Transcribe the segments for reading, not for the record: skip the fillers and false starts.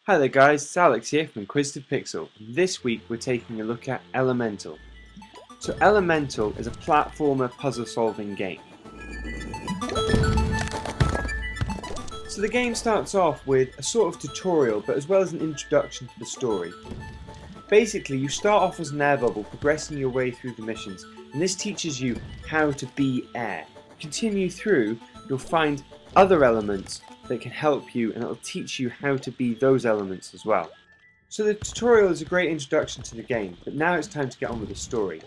Hi there guys, it's Alex here from Inquisitive Pixel. This week we're taking a look at Elemental. So Elemental is a platformer puzzle solving game. So the game starts off with a sort of tutorial but as well as an introduction to the story. Basically you start off as an air bubble progressing your way through the missions, and this teaches you how to be air. Continue through, you'll find other elements that can help you and it'll teach you how to be those elements as well. So the tutorial is a great introduction to the game, but now it's time to get on with the story.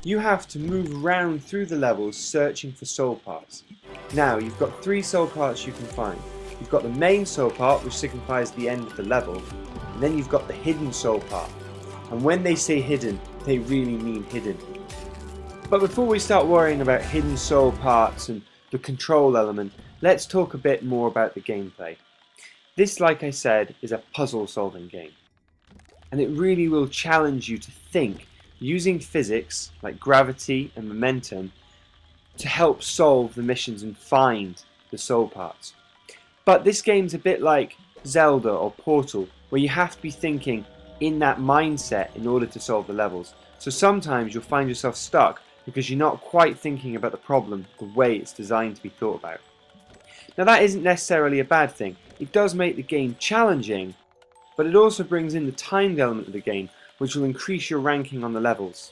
You have to move around through the levels searching for soul parts. Now you've got 3 soul parts you can find. You've got the main soul part, which signifies the end of the level, and then you've got the hidden soul part. And when they say hidden, they really mean hidden. But before we start worrying about hidden soul parts and the control element, let's talk a bit more about the gameplay. This, like I said, is a puzzle solving game. And it really will challenge you to think using physics like gravity and momentum to help solve the missions and find the soul parts. But this game's a bit like Zelda or Portal, where you have to be thinking in that mindset in order to solve the levels. So sometimes you'll find yourself stuck because you're not quite thinking about the problem the way it's designed to be thought about. Now that isn't necessarily a bad thing. It does make the game challenging, but it also brings in the timed element of the game, which will increase your ranking on the levels.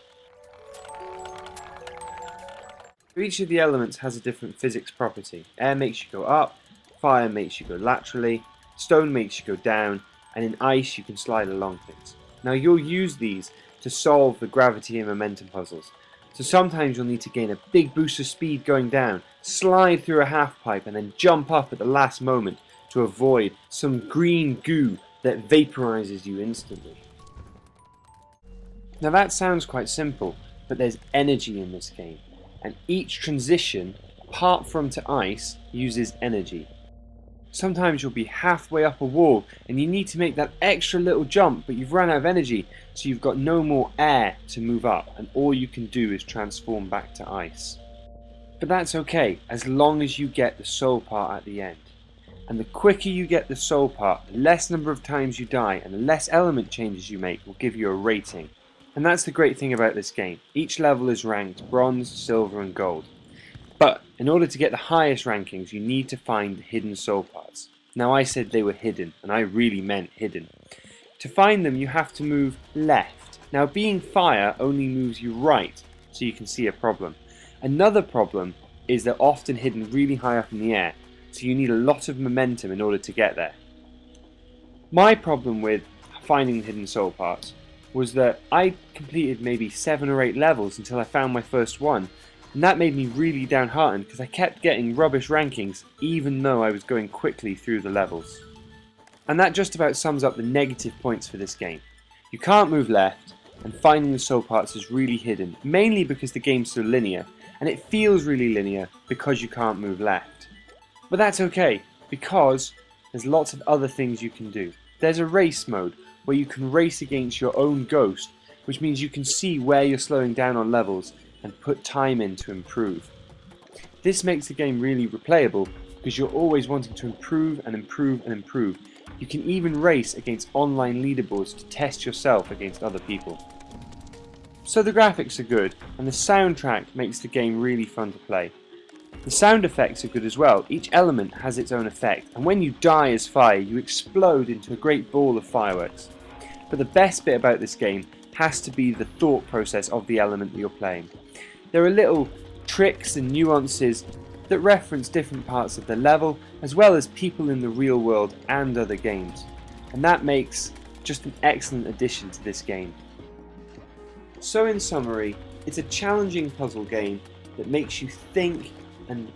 Each of the elements has a different physics property. Air makes you go up, fire makes you go laterally, stone makes you go down, and in ice you can slide along things. Now you'll use these to solve the gravity and momentum puzzles. So sometimes you'll need to gain a big boost of speed going down, slide through a half pipe and then jump up at the last moment to avoid some green goo that vaporizes you instantly. Now that sounds quite simple, but there's energy in this game, and each transition, apart from to ice, uses energy. Sometimes you'll be halfway up a wall and you need to make that extra little jump, but you've run out of energy, so you've got no more air to move up, and all you can do is transform back to ice. But that's okay, as long as you get the soul part at the end. And the quicker you get the soul part, the less number of times you die and the less element changes you make will give you a rating. And that's the great thing about this game. Each level is ranked bronze, silver and gold. But in order to get the highest rankings, you need to find the hidden soul parts. Now I said they were hidden, and I really meant hidden. To find them, you have to move left. Now being fire only moves you right, so you can see a problem. Another problem is they're often hidden really high up in the air, so you need a lot of momentum in order to get there. My problem with finding the hidden soul parts was that I completed maybe 7 or 8 levels until I found my first one. And that made me really downhearted because I kept getting rubbish rankings even though I was going quickly through the levels. And that just about sums up the negative points for this game. You can't move left, and finding the soul parts is really hidden, mainly because the game's so linear, and it feels really linear because you can't move left. But that's okay, because there's lots of other things you can do. There's a race mode where you can race against your own ghost, which means you can see where you're slowing down on levels and put time in to improve. This makes the game really replayable because you're always wanting to improve and improve and improve. You can even race against online leaderboards to test yourself against other people. So the graphics are good, and the soundtrack makes the game really fun to play. The sound effects are good as well. Each element has its own effect, and when you die as fire, you explode into a great ball of fireworks. But the best bit about this game has to be the thought process of the element that you're playing. There are little tricks and nuances that reference different parts of the level, as well as people in the real world and other games. And that makes just an excellent addition to this game. So in summary, it's a challenging puzzle game that makes you think and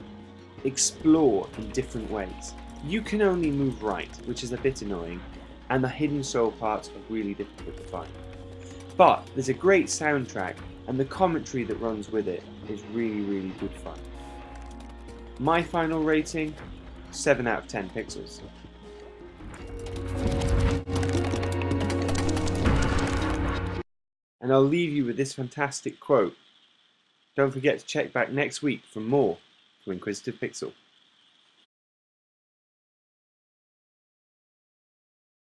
explore in different ways. You can only move right, which is a bit annoying, and the hidden soul parts are really difficult to find. But there's a great soundtrack, and the commentary that runs with it is really good fun. My final rating, 7 out of 10 pixels. And I'll leave you with this fantastic quote. Don't forget to check back next week for more from Inquisitive Pixel.